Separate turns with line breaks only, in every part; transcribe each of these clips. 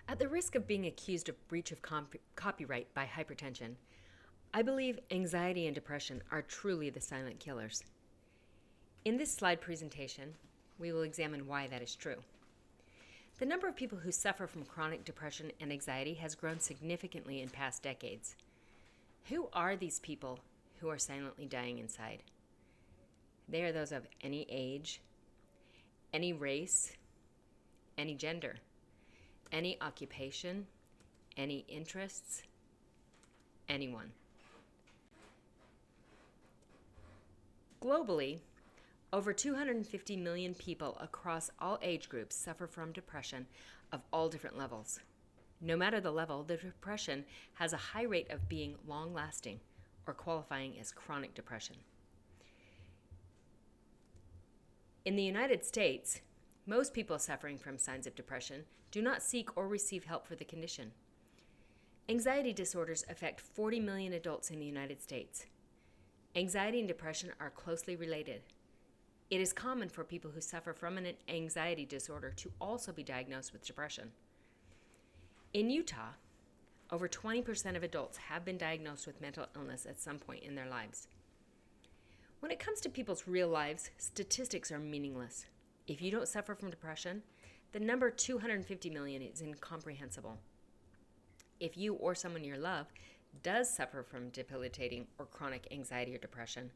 At the risk of being accused of breach of copyright by hypertension, I believe anxiety and depression are truly the silent killers. In this slide presentation, we will examine why that is true. The number of people who suffer from chronic depression and anxiety has grown significantly in past decades. Who are these people who are silently dying inside? They are those of any age, any race, any gender, any occupation, any interests, anyone. Globally, over 250 million people across all age groups suffer from depression of all different levels. No matter the level, the depression has a high rate of being long-lasting or qualifying as chronic depression. In the United States, most people suffering from signs of depression do not seek or receive help for the condition. Anxiety disorders affect 40 million adults in the United States. Anxiety and depression are closely related. It is common for people who suffer from an anxiety disorder to also be diagnosed with depression. In Utah, over 20% of adults have been diagnosed with mental illness at some point in their lives. When it comes to people's real lives, statistics are meaningless. If you don't suffer from depression, the number 250 million is incomprehensible. If you or someone you love does suffer from debilitating or chronic anxiety or depression,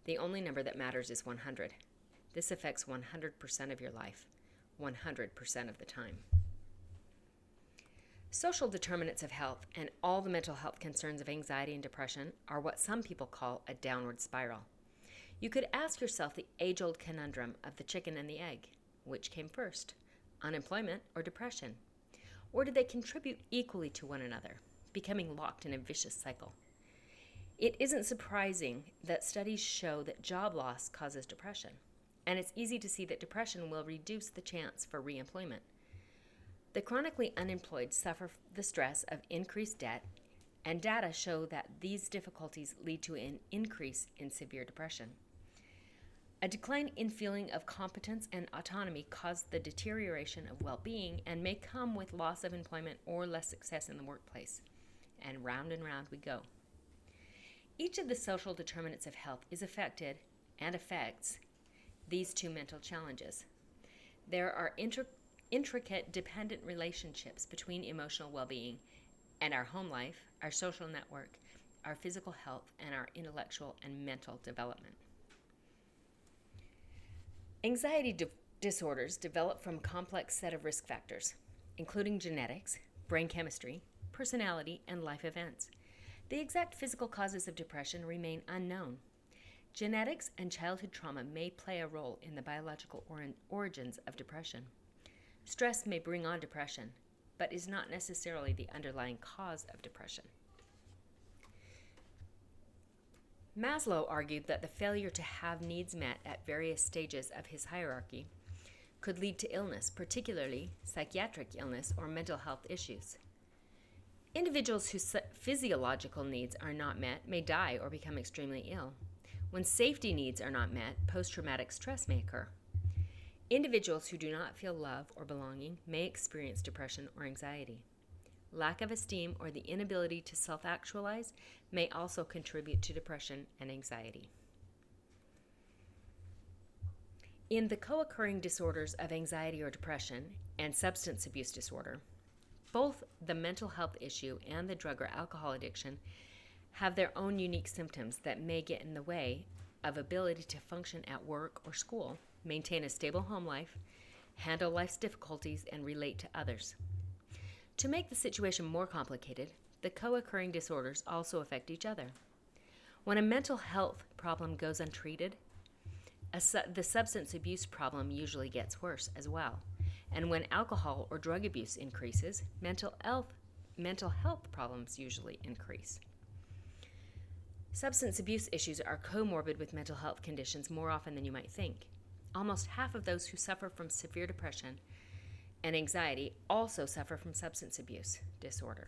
the only number that matters is 100. This affects 100% of your life, 100% of the time. Social determinants of health and all the mental health concerns of anxiety and depression are what some people call a downward spiral. You could ask yourself the age-old conundrum of the chicken and the egg. Which came first, unemployment or depression? Or did they contribute equally to one another, becoming locked in a vicious cycle? It isn't surprising that studies show that job loss causes depression, and it's easy to see that depression will reduce the chance for reemployment. The chronically unemployed suffer the stress of increased debt, and data show that these difficulties lead to an increase in severe depression. A decline in feeling of competence and autonomy causes the deterioration of well-being and may come with loss of employment or less success in the workplace. And round we go. Each of the social determinants of health is affected and affects these two mental challenges. There are intricate dependent relationships between emotional well-being and our home life, our social network, our physical health, and our intellectual and mental development. Anxiety disorders develop from a complex set of risk factors, including genetics, brain chemistry, personality, and life events. The exact physical causes of depression remain unknown. Genetics and childhood trauma may play a role in the biological origins of depression. Stress may bring on depression, but is not necessarily the underlying cause of depression. Maslow argued that the failure to have needs met at various stages of his hierarchy could lead to illness, particularly psychiatric illness or mental health issues. Individuals whose physiological needs are not met may die or become extremely ill. When safety needs are not met, post-traumatic stress may occur. Individuals who do not feel love or belonging may experience depression or anxiety. Lack of esteem or the inability to self-actualize may also contribute to depression and anxiety. In the co-occurring disorders of anxiety or depression and substance abuse disorder, both the mental health issue and the drug or alcohol addiction have their own unique symptoms that may get in the way of ability to function at work or school, maintain a stable home life, handle life's difficulties, and relate to others. To make the situation more complicated, the co-occurring disorders also affect each other. When a mental health problem goes untreated, the substance abuse problem usually gets worse as well. And when alcohol or drug abuse increases, mental health problems usually increase. Substance abuse issues are comorbid with mental health conditions more often than you might think. Almost half of those who suffer from severe depression and anxiety also suffer from substance abuse disorder.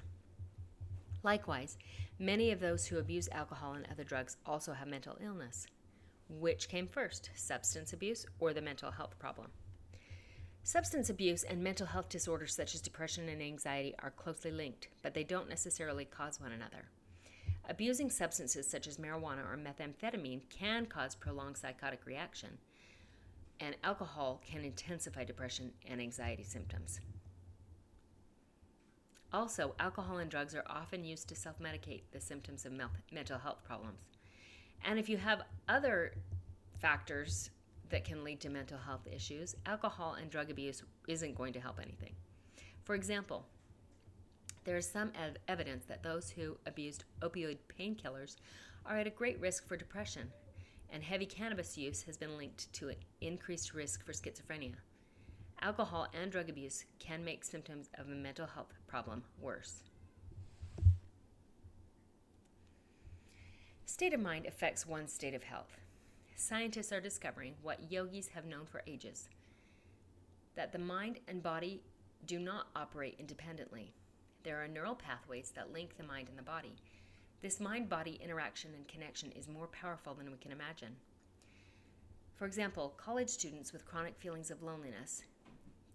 Likewise, many of those who abuse alcohol and other drugs also have mental illness. Which came first, substance abuse or the mental health problem? Substance abuse and mental health disorders such as depression and anxiety are closely linked, but they don't necessarily cause one another. Abusing substances such as marijuana or methamphetamine can cause prolonged psychotic reaction, and alcohol can intensify depression and anxiety symptoms. Also, alcohol and drugs are often used to self-medicate the symptoms of mental health problems. And if you have other factors that can lead to mental health issues, alcohol and drug abuse isn't going to help anything. For example, there is some evidence that those who abused opioid painkillers are at a great risk for depression, and heavy cannabis use has been linked to an increased risk for schizophrenia. Alcohol and drug abuse can make symptoms of a mental health problem worse. State of mind affects one's state of health. Scientists are discovering what yogis have known for ages, that the mind and body do not operate independently. There are neural pathways that link the mind and the body. This mind-body interaction and connection is more powerful than we can imagine. For example, college students with chronic feelings of loneliness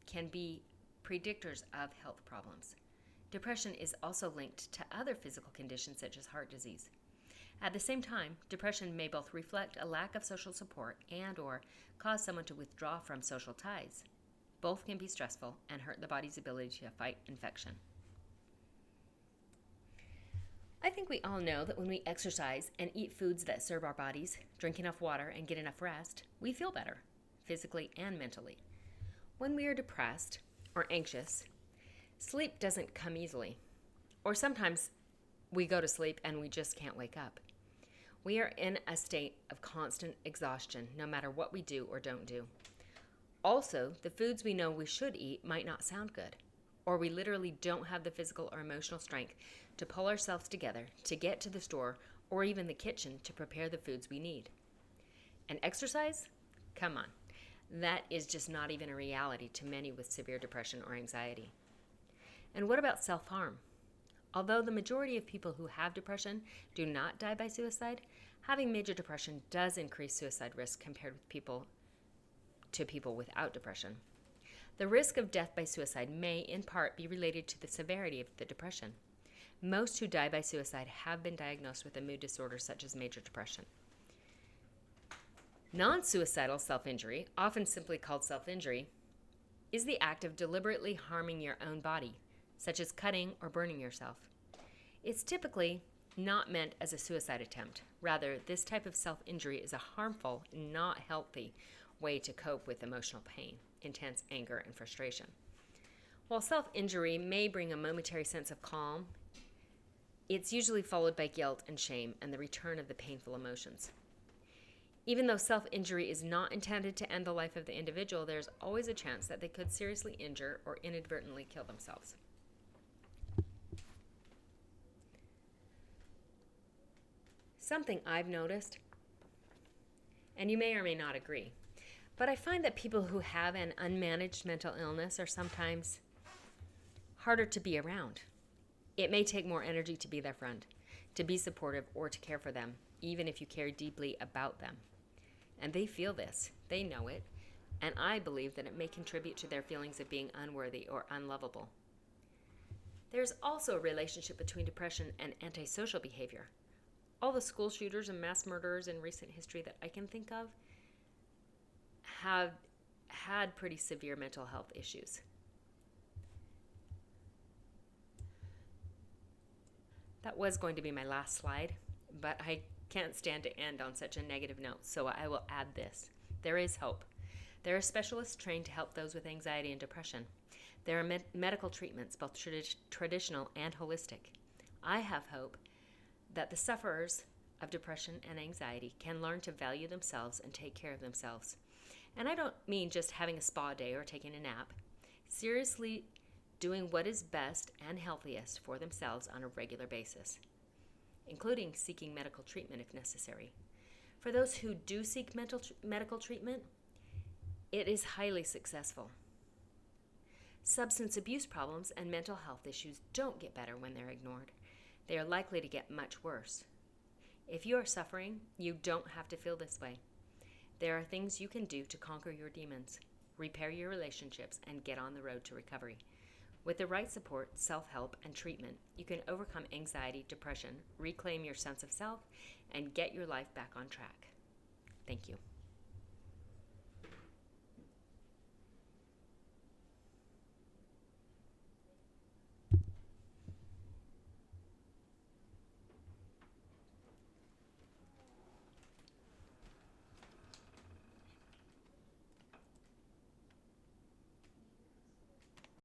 can be predictors of health problems. Depression is also linked to other physical conditions such as heart disease. At the same time, depression may both reflect a lack of social support and/or cause someone to withdraw from social ties. Both can be stressful and hurt the body's ability to fight infection. I think we all know that when we exercise and eat foods that serve our bodies, drink enough water, and get enough rest, we feel better, physically and mentally. When we are depressed or anxious, sleep doesn't come easily. Or sometimes we go to sleep and we just can't wake up. We are in a state of constant exhaustion, no matter what we do or don't do. Also, the foods we know we should eat might not sound good, or we literally don't have the physical or emotional strength to pull ourselves together to get to the store or even the kitchen to prepare the foods we need. And exercise? Come on. That is just not even a reality to many with severe depression or anxiety. And what about self-harm? Although the majority of people who have depression do not die by suicide, having major depression does increase suicide risk compared with people without depression. The risk of death by suicide may, in part, be related to the severity of the depression. Most who die by suicide have been diagnosed with a mood disorder such as major depression. Non-suicidal self-injury, often simply called self-injury, is the act of deliberately harming your own body, such as cutting or burning yourself. It's typically not meant as a suicide attempt. Rather, this type of self-injury is a harmful, not healthy way to cope with emotional pain, intense anger, and frustration. While self-injury may bring a momentary sense of calm, it's usually followed by guilt and shame and the return of the painful emotions. Even though self-injury is not intended to end the life of the individual, there's always a chance that they could seriously injure or inadvertently kill themselves. Something I've noticed, and you may or may not agree, but I find that people who have an unmanaged mental illness are sometimes harder to be around. It may take more energy to be their friend, to be supportive, or to care for them, even if you care deeply about them. And they feel this, they know it, and I believe that it may contribute to their feelings of being unworthy or unlovable. There's also a relationship between depression and antisocial behavior. All the school shooters and mass murderers in recent history that I can think of have had pretty severe mental health issues. That was going to be my last slide, but I can't stand to end on such a negative note, so I will add this. There is hope. There are specialists trained to help those with anxiety and depression. There are medical treatments, both traditional and holistic. I have hope that the sufferers of depression and anxiety can learn to value themselves and take care of themselves. And I don't mean just having a spa day or taking a nap. Seriously doing what is best and healthiest for themselves on a regular basis, including seeking medical treatment if necessary. For those who do seek medical treatment, it is highly successful. Substance abuse problems and mental health issues don't get better when they're ignored. They are likely to get much worse. If you are suffering, you don't have to feel this way. There are things you can do to conquer your demons. repair your relationships, and get on the road to recovery. With the right support, self-help, and treatment, you can overcome anxiety, depression, reclaim your sense of self, and get your life back on track. Thank you.